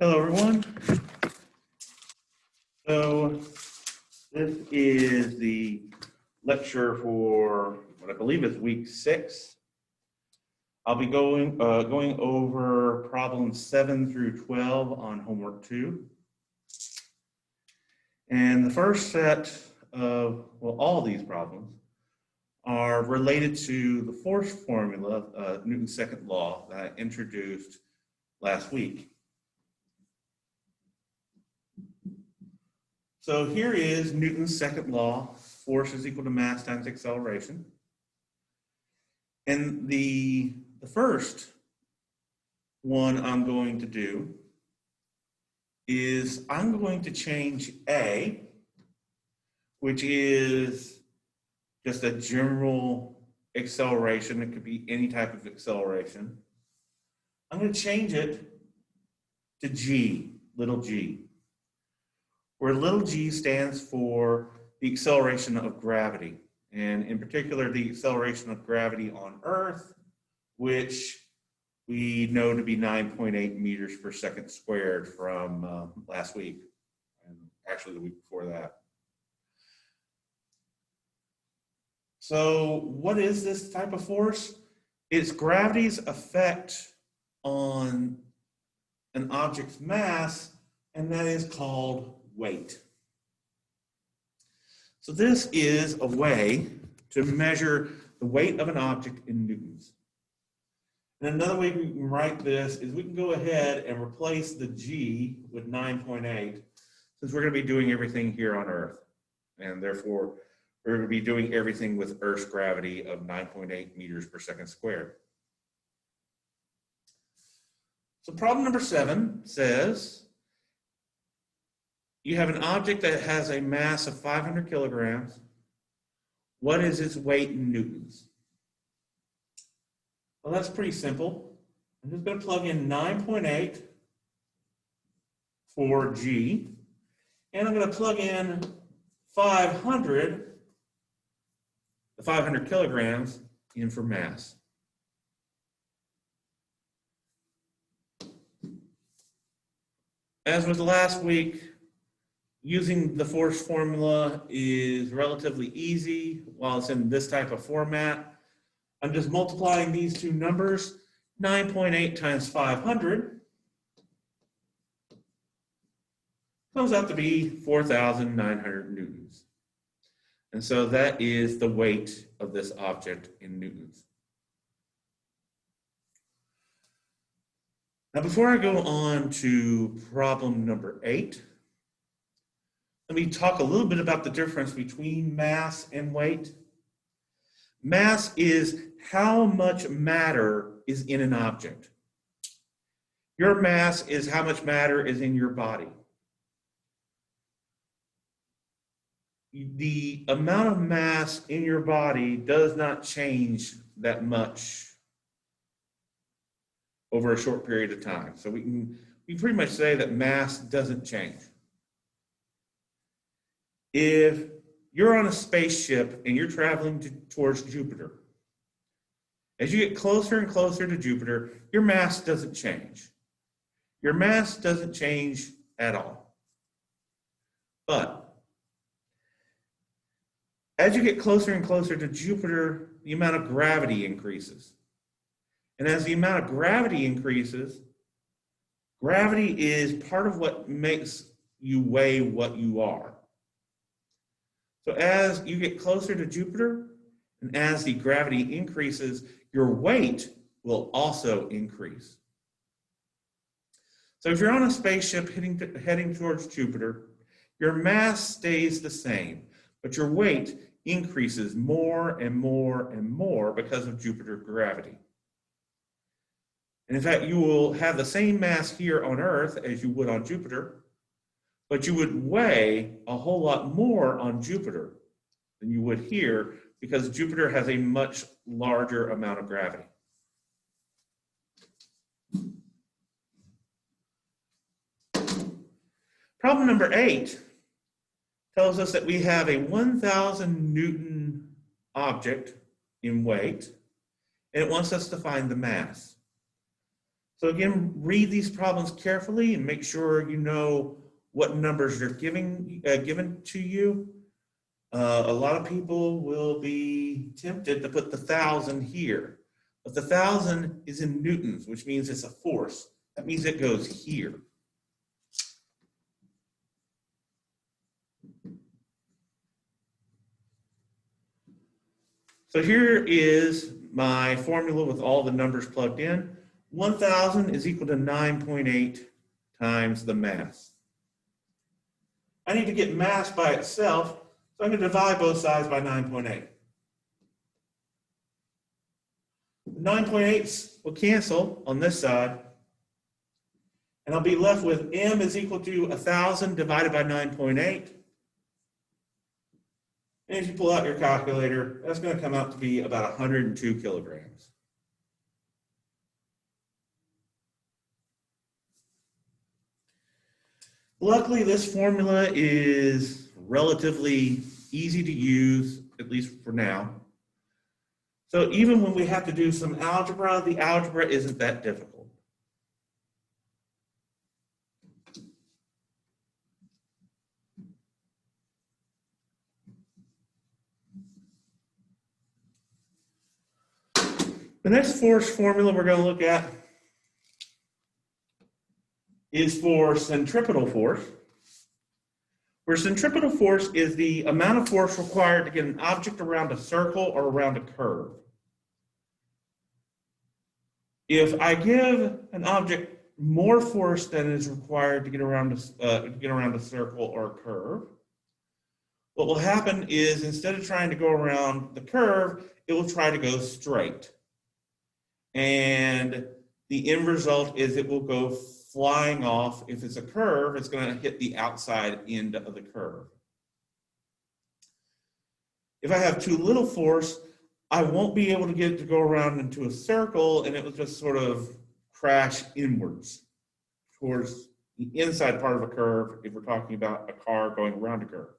Hello, everyone. So this is the lecture for what I believe is week 6. I'll be going over problems 7 through 12 on homework 2. And the first set of, well, all these problems are related to the force formula, Newton's second law, that I introduced last week. So here is Newton's second law, force is equal to mass times acceleration. And the first one I'm going to do is I'm going to change A, which is just a general acceleration. It could be any type of acceleration. I'm going to change it to G, little g, where little g stands for the acceleration of gravity, and in particular, the acceleration of gravity on Earth, which we know to be 9.8 meters per second squared from last week, and actually the week before that. So what is this type of force? It's gravity's effect on an object's mass, and that is called weight. So this is a way to measure the weight of an object in newtons. And another way we can write this is we can go ahead and replace the g with 9.8, since we're going to be doing everything here on Earth. And therefore, we're going to be doing everything with Earth's gravity of 9.8 meters per second squared. So problem number 7 says, you have an object that has a mass of 500 kilograms. What is its weight in newtons? Well, that's pretty simple. I'm just going to plug in 9.8 for G, and I'm going to plug in 500, the 500 kilograms in for mass. As with last week, using the force formula is relatively easy while it's in this type of format. I'm just multiplying these two numbers. 9.8 times 500 comes out to be 4,900 newtons. And so that is the weight of this object in newtons. Now, before I go on to problem number 8, let me talk a little bit about the difference between mass and weight. Mass is how much matter is in an object. Your mass is how much matter is in your body. The amount of mass in your body does not change that much over a short period of time. So we can pretty much say that mass doesn't change. If you're on a spaceship and you're traveling towards Jupiter, as you get closer and closer to Jupiter, your mass doesn't change. Your mass doesn't change at all. But as you get closer and closer to Jupiter, the amount of gravity increases. And as the amount of gravity increases, gravity is part of what makes you weigh what you are. So as you get closer to Jupiter, and as the gravity increases, your weight will also increase. So if you're on a spaceship heading towards Jupiter, your mass stays the same, but your weight increases more and more and more because of Jupiter gravity. And in fact, you will have the same mass here on Earth as you would on Jupiter, but you would weigh a whole lot more on Jupiter than you would here because Jupiter has a much larger amount of gravity. Problem number 8 tells us that we have a 1,000 Newton object in weight, and it wants us to find the mass. So again, read these problems carefully and make sure you know what numbers they're given to you. A lot of people will be tempted to put the 1,000 here, but the 1,000 is in newtons, which means it's a force. That means it goes here. So here is my formula with all the numbers plugged in. 1,000 is equal to 9.8 times the mass. I need to get mass by itself, so I'm going to divide both sides by 9.8. 9.8s will cancel on this side, and I'll be left with m is equal to 1,000 divided by 9.8. And if you pull out your calculator, that's going to come out to be about 102 kilograms. Luckily, this formula is relatively easy to use, at least for now. So even when we have to do some algebra, the algebra isn't that difficult. The next force formula we're going to look at is for centripetal force, where centripetal force is the amount of force required to get an object around a circle or around a curve. If I give an object more force than is required to get around a circle or a curve, what will happen is instead of trying to go around the curve, it will try to go straight. And the end result is it will go flying off. If it's a curve, it's going to hit the outside end of the curve. If I have too little force, I won't be able to get it to go around into a circle, and it will just sort of crash inwards towards the inside part of a curve if we're talking about a car going around a curve.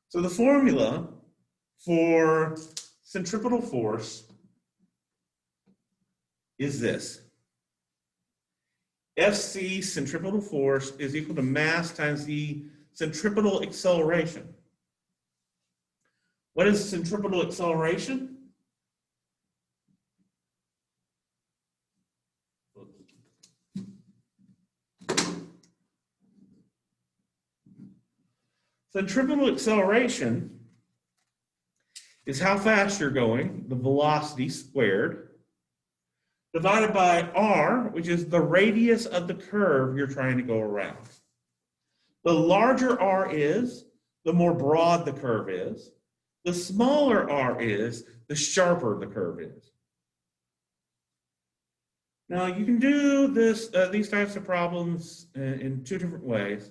So the formula for centripetal force is this. Fc centripetal force is equal to mass times the centripetal acceleration. What is centripetal acceleration? Centripetal acceleration is how fast you're going, the velocity squared, divided by r, which is the radius of the curve you're trying to go around. The larger r is, the more broad the curve is. The smaller r is, the sharper the curve is. Now you can do these types of problems in two different ways.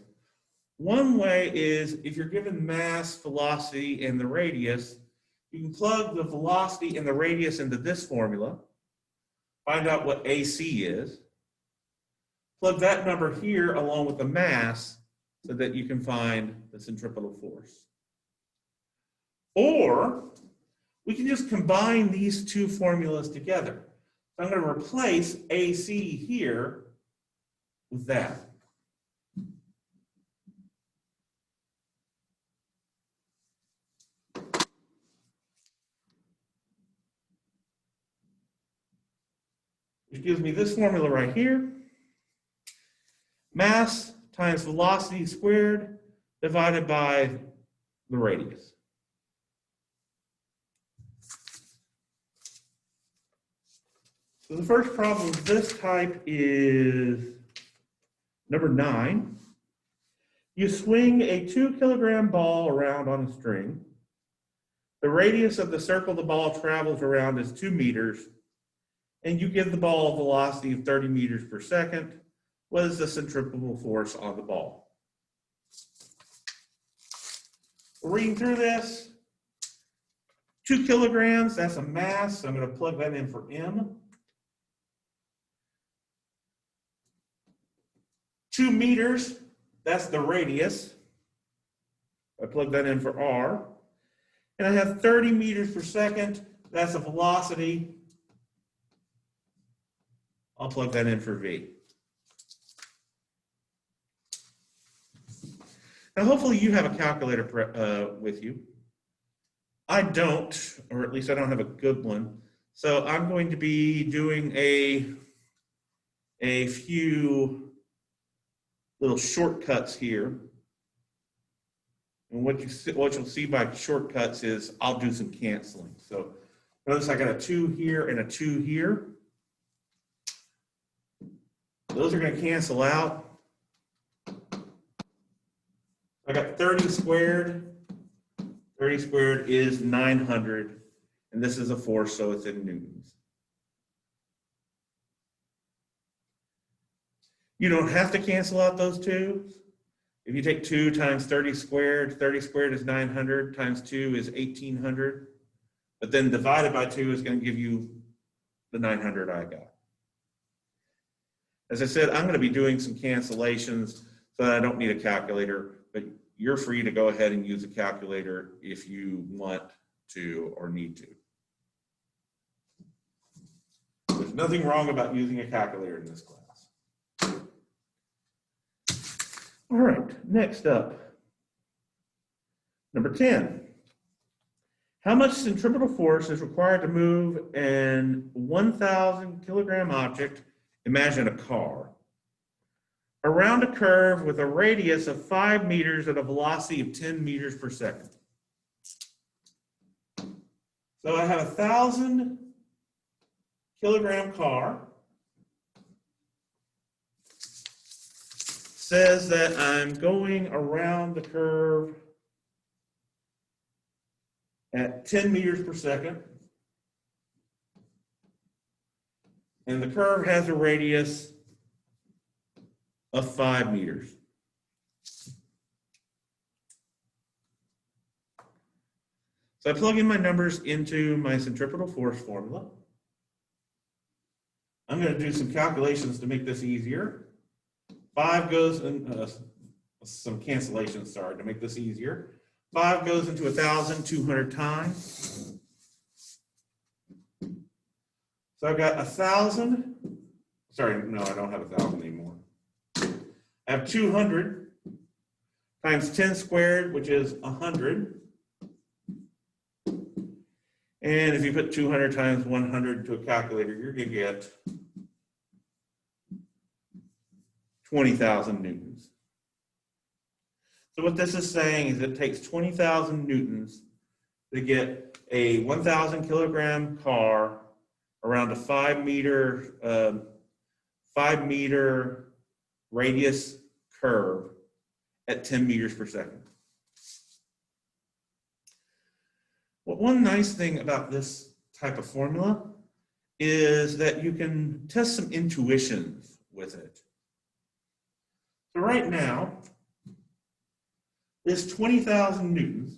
One way is if you're given mass, velocity, and the radius, you can plug the velocity and the radius into this formula, find out what AC is, plug that number here along with the mass so that you can find the centripetal force. Or we can just combine these two formulas together. So I'm going to replace AC here with that. Which gives me this formula right here. Mass times velocity squared divided by the radius. So the first problem of this type is number 9. You swing a 2-kilogram ball around on a string. The radius of the circle the ball travels around is 2 meters, and you give the ball a velocity of 30 meters per second. What is the centripetal force on the ball? Reading through this, 2 kilograms, that's a mass, so I'm going to plug that in for M. 2 meters, that's the radius. I plug that in for R. And I have 30 meters per second, that's a velocity. I'll plug that in for V. Now, hopefully you have a calculator with you. I don't, or at least I don't have a good one. So I'm going to be doing a few little shortcuts here. And what you'll see by shortcuts is I'll do some canceling. So notice I got a 2 here and a 2 here. Those are going to cancel out. I got 30 squared. 30 squared is 900, and this is a force, so it's in newtons. You don't have to cancel out those 2's. If you take 2 times 30 squared is 900, times 2 is 1800, but then divided by 2 is going to give you the 900 I got. As I said, I'm going to be doing some cancellations, so I don't need a calculator, but you're free to go ahead and use a calculator if you want to or need to. There's nothing wrong about using a calculator in this class. All right, next up, number 10. How much centripetal force is required to move an 1,000 kilogram object, imagine a car, around a curve with a radius of 5 meters at a velocity of 10 meters per second? So I have a 1,000 kilogram car. Says that I'm going around the curve at 10 meters per second. And the curve has a radius of 5 meters. So I plug in my numbers into my centripetal force formula. I'm going to do some calculations to make this easier. 5 goes in, some cancellations, sorry, to make this easier. 5 goes into 1,200 times. So I've got 1,000. Sorry, no, I don't have 1,000 anymore. I have 200 times 10 squared, which is 100. And if you put 200 times 100 to a calculator, you're going to get 20,000 newtons. So what this is saying is it takes 20,000 newtons to get a 1,000 kilogram car around a 5 meter radius curve at 10 meters per second. Well, one nice thing about this type of formula is that you can test some intuitions with it. So right now, this 20,000 newtons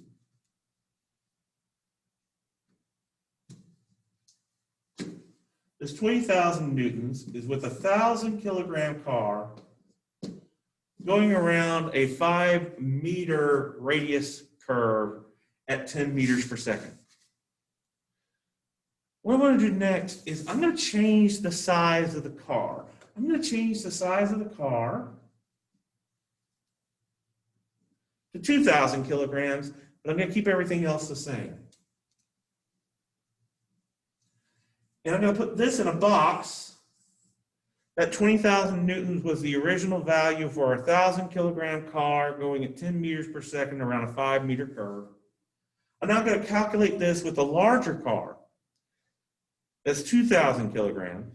is with a 1,000 kilogram car going around a 5 meter radius curve at 10 meters per second. What I'm going to do next is I'm going to change the size of the car. I'm going to change the size of the car to 2,000 kilograms, but I'm going to keep everything else the same. And I'm going to put this in a box. That 20,000 newtons was the original value for a 1,000 kilogram car going at 10 meters per second around a 5 meter curve. I'm now going to calculate this with a larger car. That's 2,000 kilograms.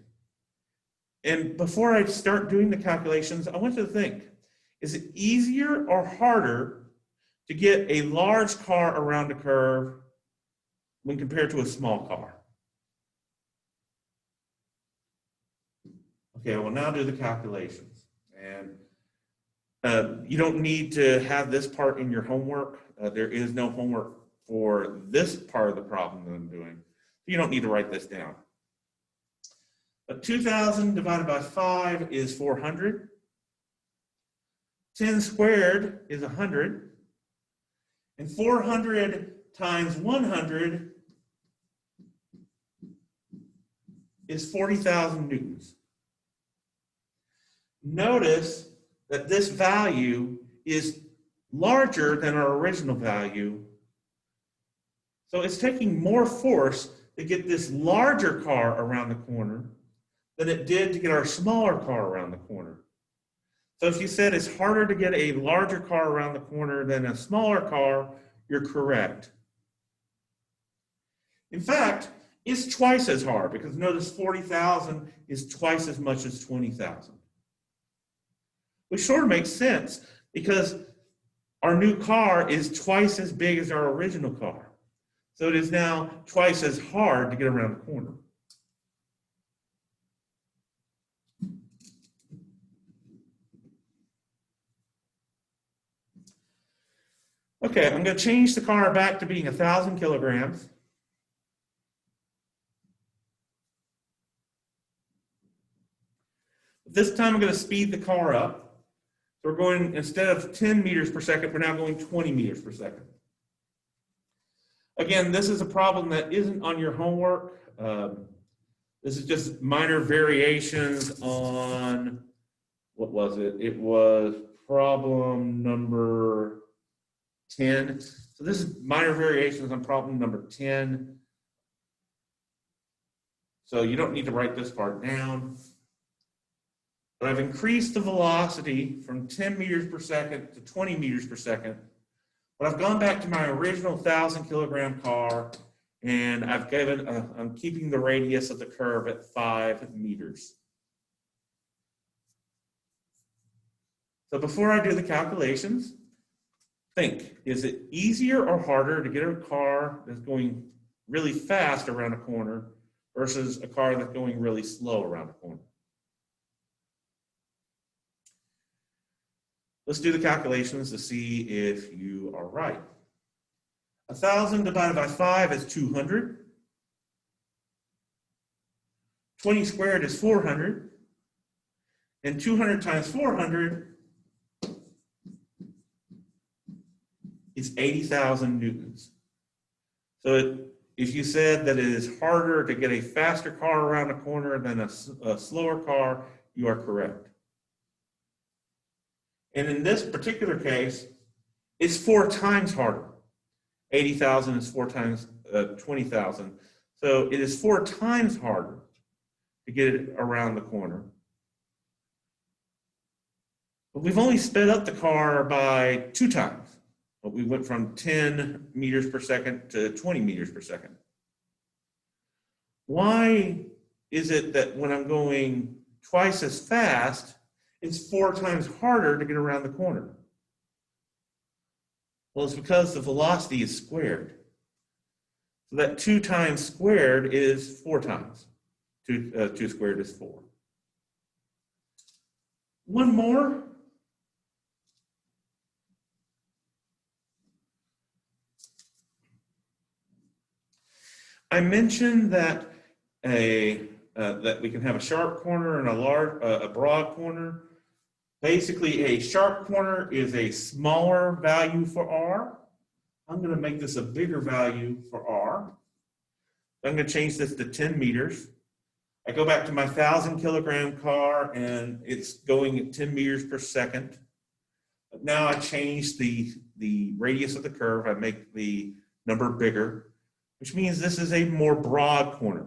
And before I start doing the calculations, I want you to think, is it easier or harder to get a large car around a curve when compared to a small car? Okay, I will now do the calculations. And you don't need to have this part in your homework. There is no homework for this part of the problem that I'm doing. You don't need to write this down. But 2,000 divided by 5 is 400. 10 squared is 100. And 400 times 100 is 40,000 newtons. notice that this value is larger than our original value. So it's taking more force to get this larger car around the corner than it did to get our smaller car around the corner. So if you said it's harder to get a larger car around the corner than a smaller car, you're correct. In fact, it's twice as hard because notice 40,000 is twice as much as 20,000. Which sort of makes sense because our new car is twice as big as our original car. So it is now twice as hard to get around the corner. Okay, I'm going to change the car back to being 1,000 kilograms. This time I'm going to speed the car up. So we're going, instead of 10 meters per second, we're now going 20 meters per second. Again, this is a problem that isn't on your homework. This is just minor variations on, what was it? It was problem number 10. So this is minor variations on problem number 10. So you don't need to write this part down. But I've increased the velocity from 10 meters per second to 20 meters per second. But I've gone back to my original 1,000 kilogram car, and I'm keeping the radius of the curve at 5 meters. So before I do the calculations, think, is it easier or harder to get a car that's going really fast around a corner versus a car that's going really slow around a corner? Let's do the calculations to see if you are right. 1,000 divided by 5 is 200. 20 squared is 400. And 200 times 400 is 80,000 newtons. So if you said that it is harder to get a faster car around a corner than a slower car, you are correct. And in this particular case, it's 4 times harder. 80,000 is 4 times 20,000. So it is 4 times harder to get it around the corner. But we've only sped up the car by 2 times. But we went from 10 meters per second to 20 meters per second. Why is it that when I'm going twice as fast, it's 4 times harder to get around the corner? Well, it's because the velocity is squared. So that 2 times squared is 4 times. 2 squared is 4. One more. I mentioned that that we can have a sharp corner and a broad corner. Basically, a sharp corner is a smaller value for R. I'm going to make this a bigger value for R. I'm going to change this to 10 meters. I go back to my 1,000 kilogram car and it's going at 10 meters per second. But now I change the radius of the curve. I make the number bigger, which means this is a more broad corner.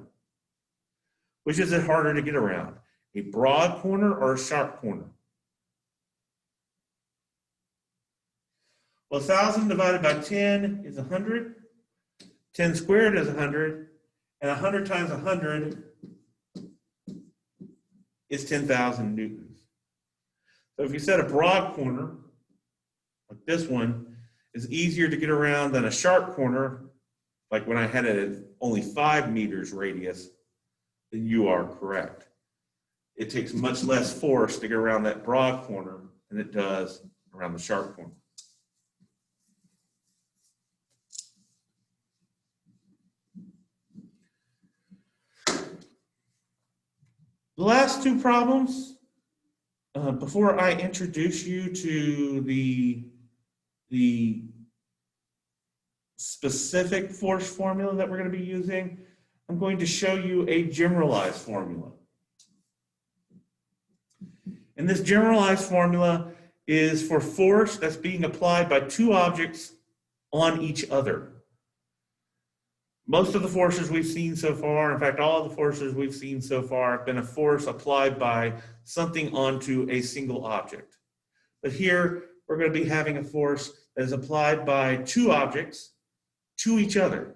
Which is it harder to get around? A broad corner or a sharp corner? Well, 1,000 divided by 10 is 100. 10 squared is 100. And 100 times 100 is 10,000 newtons. So if you set a broad corner, like this one, is easier to get around than a sharp corner, like when I had it at only 5 meters radius, then you are correct. It takes much less force to get around that broad corner than it does around the sharp corner. The last 2 problems, before I introduce you to the specific force formula that we're going to be using, I'm going to show you a generalized formula. And this generalized formula is for force that's being applied by two objects on each other. Most of the forces we've seen so far, in fact, all of the forces we've seen so far have been a force applied by something onto a single object. But here, we're going to be having a force that is applied by two objects to each other,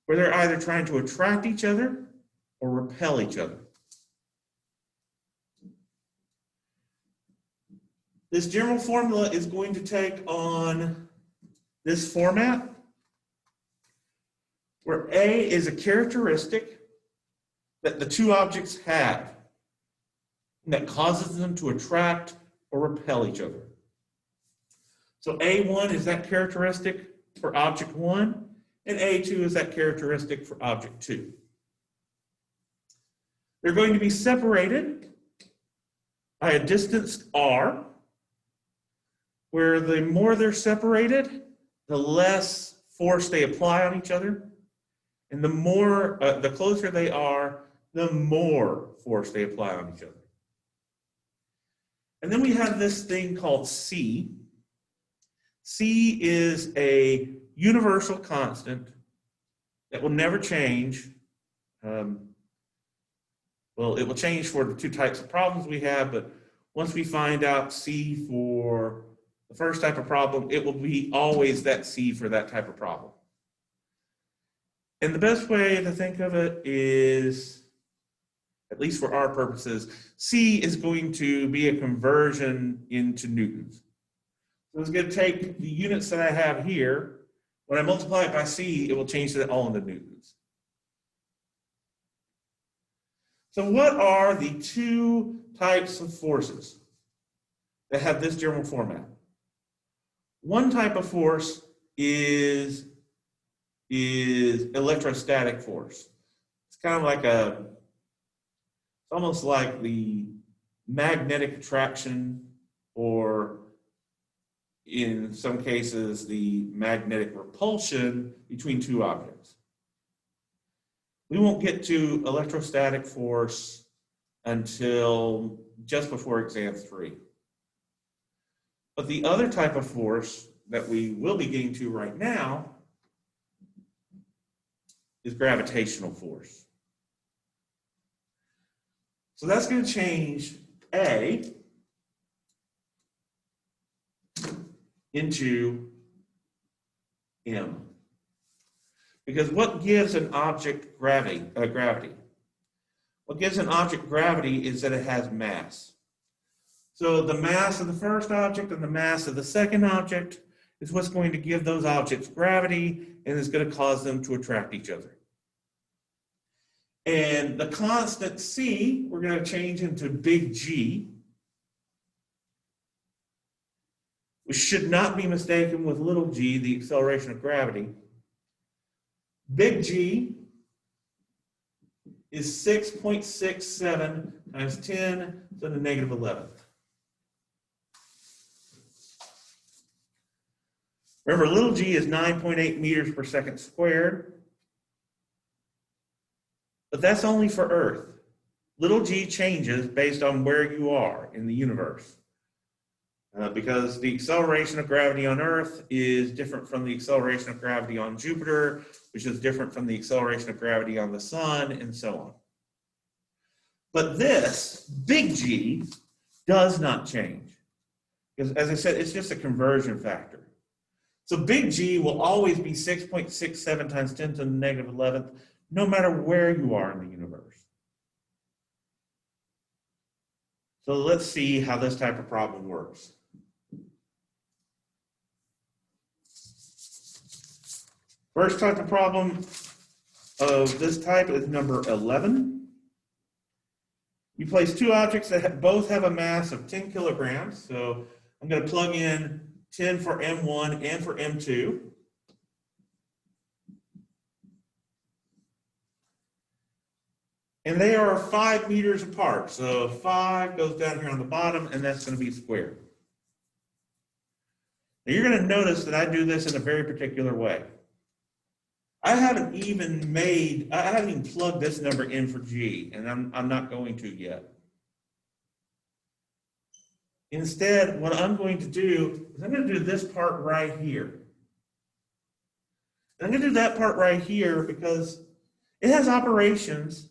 where they're either trying to attract each other or repel each other. This general formula is going to take on this format, where A is a characteristic that the two objects have that causes them to attract or repel each other. So A1 is that characteristic for object 1, and A2 is that characteristic for object 2. They're going to be separated by a distance r, where the more they're separated, the less force they apply on each other. And the closer they are, the more force they apply on each other. And then we have this thing called C. C is a universal constant that will never change. Well, it will change for the two types of problems we have, but once we find out C for the first type of problem, it will be always that C for that type of problem. And the best way to think of it is, at least for our purposes, C is going to be a conversion into newtons. So it's going to take the units that I have here. When I multiply it by C, it will change that all into newtons. So what are the two types of forces that have this general format? One type of force is electrostatic force. It's kind of like it's almost like the magnetic attraction, or in some cases, the magnetic repulsion between two objects. We won't get to electrostatic force until just before exam 3. But the other type of force that we will be getting to right now is gravitational force. So that's going to change A into M. Because what gives an object gravity? What gives an object gravity is that it has mass. So the mass of the first object and the mass of the second object is what's going to give those objects gravity, and is going to cause them to attract each other. And the constant C, we're going to change into big G, which should not be mistaken with little g, the acceleration of gravity. Big G is 6.67 times 10 to the negative 11th. Remember, little g is 9.8 meters per second squared, but that's only for Earth. Little g changes based on where you are in the universe, because the acceleration of gravity on Earth is different from the acceleration of gravity on Jupiter, which is different from the acceleration of gravity on the sun, and so on. But this, big G, does not change, because as I said, it's just a conversion factor. So big G will always be 6.67 times 10 to the negative 11th, no matter where you are in the universe. So let's see how this type of problem works. First type of problem of this type is number 11. You place two objects that both have a mass of 10 kilograms. So I'm going to plug in 10 for M1 and for M2. And they are 5 meters apart. So 5 goes down here on the bottom, and that's going to be squared. Now you're going to notice that I do this in a very particular way. I haven't even plugged this number in for G, and I'm not going to yet. Instead, what I'm going to do is I'm going to do this part right here. And I'm going to do that part right here because it has operations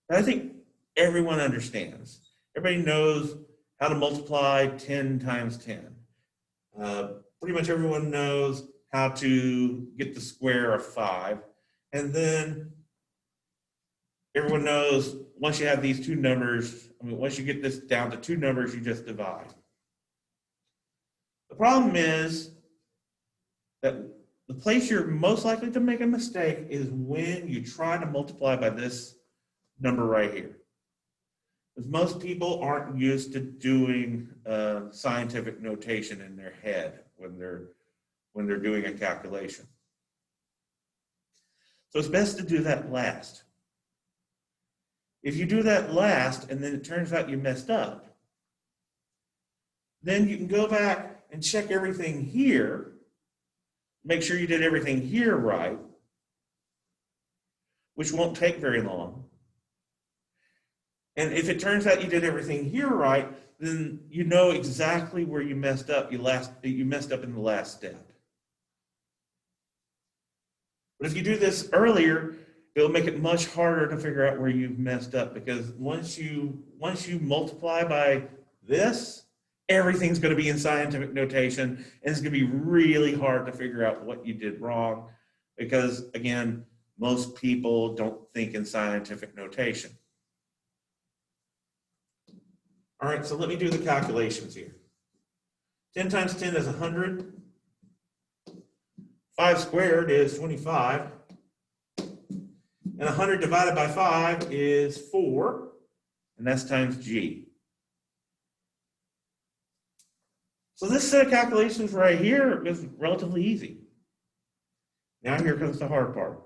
that I think everyone understands. Everybody knows how to multiply 10 times 10. Pretty much everyone knows how to get the square of 5. And then everyone knows once you have these two numbers, once you get this down to two numbers, you just divide. The problem is that the place you're most likely to make a mistake is when you try to multiply by this number right here. Because most people aren't used to doing scientific notation in their head when they're doing a calculation. So it's best to do that last. If you do that last and then it turns out you messed up, then you can go back and check everything here, make sure you did everything here right, which won't take very long. And if it turns out you did everything here right, then you know exactly where you messed up. You messed up in the last step. But if you do this earlier, it'll make it much harder to figure out where you've messed up, because once you multiply by this, everything's going to be in scientific notation, and it's going to be really hard to figure out what you did wrong, because again, most people don't think in scientific notation. All right, so let me do the calculations here. 10 times 10 is 100. 5 squared is 25. And 100 divided by 5 is 4, and that's times g. So this set of calculations right here is relatively easy. Now here comes the hard part.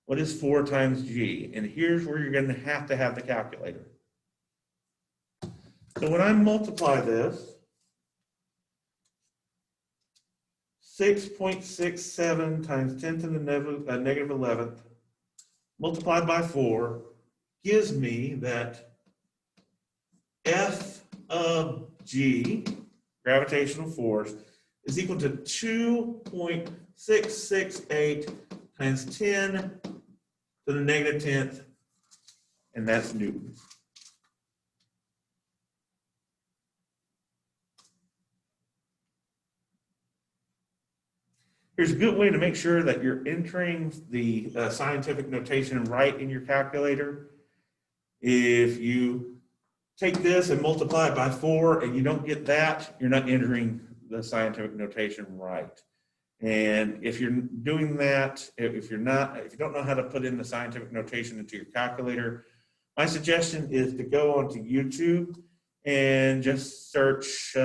What is 4 times g? And here's where you're going to have the calculator. So when I multiply this, 6.67 times 10 to the negative 11th multiplied by 4 gives me that F of g, gravitational force, is equal to 2.668 times 10 to the negative 10th, and that's Newton. Here's a good way to make sure that you're entering the scientific notation right in your calculator. If you take this and multiply it by 4 and you don't get that, you're not entering the scientific notation right. And if you're doing that, if you don't know how to put in the scientific notation into your calculator, my suggestion is to go onto YouTube and just search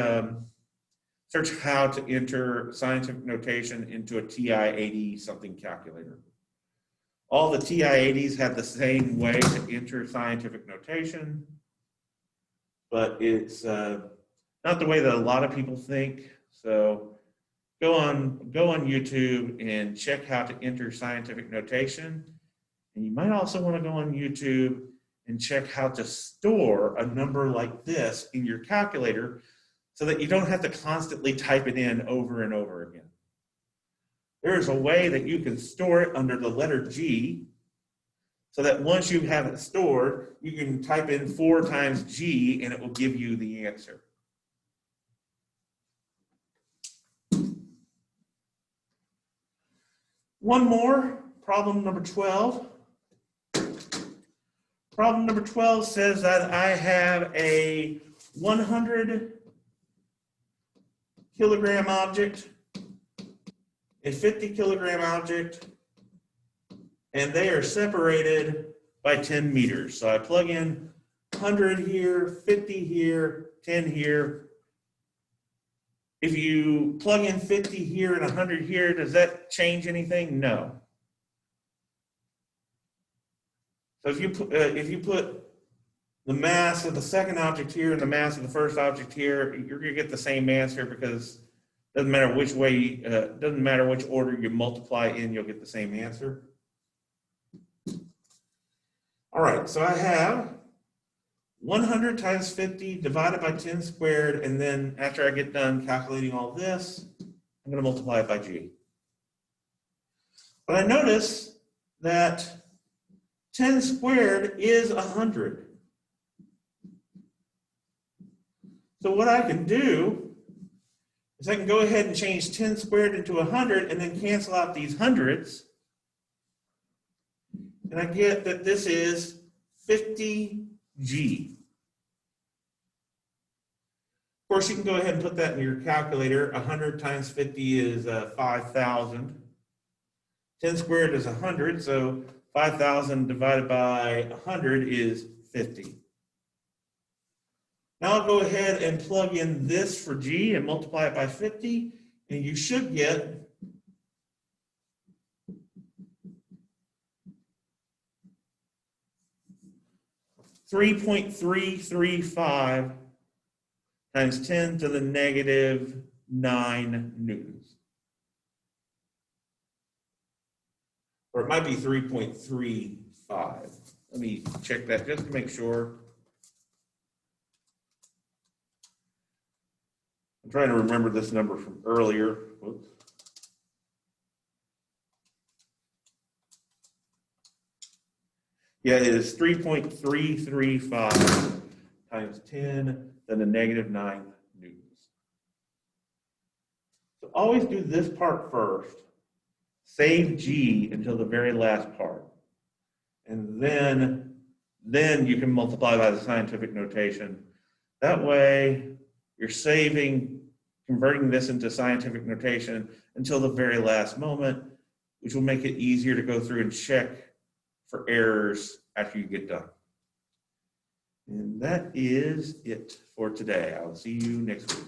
how to enter scientific notation into a TI-80 something calculator. All the TI-80s have the same way to enter scientific notation, but it's not the way that a lot of people think. So go on YouTube and check how to enter scientific notation. And you might also want to go on YouTube and check how to store a number like this in your calculator, so that you don't have to constantly type it in over and over again. There is a way that you can store it under the letter G, so that once you have it stored, you can type in 4 times G and it will give you the answer. One more, problem number 12. Problem number 12 says that I have a 100 kilogram object, a 50 kilogram object, and they are separated by 10 meters. So I plug in 100 here, 50 here, 10 here. If you plug in 50 here and 100 here, does that change anything? No. So if you put the mass of the second object here and the mass of the first object here, you're going to get the same answer, because it doesn't matter which way, doesn't matter which order you multiply in, you'll get the same answer. All right, so I have 100 times 50 divided by 10 squared, and then after I get done calculating all this, I'm going to multiply it by g. But I notice that 10 squared is 100. So what I can do is I can go ahead and change 10 squared into 100 and then cancel out these hundreds. And I get that this is 50g. Of course, you can go ahead and put that in your calculator. 100 times 50 is 5,000. 10 squared is 100, so 5,000 divided by 100 is 50. Now I'll go ahead and plug in this for g and multiply it by 50, and you should get 3.335 times 10 to the negative 9 newtons. Or it might be 3.35. Let me check that just to make sure. I'm trying to remember this number from earlier. Whoops. Yeah, it is 3.335 times 10 to the negative 9 newtons. So always do this part first. Save G until the very last part. And then you can multiply by the scientific notation. That way, you're converting this into scientific notation until the very last moment, which will make it easier to go through and check for errors after you get done. And that is it for today. I'll see you next week.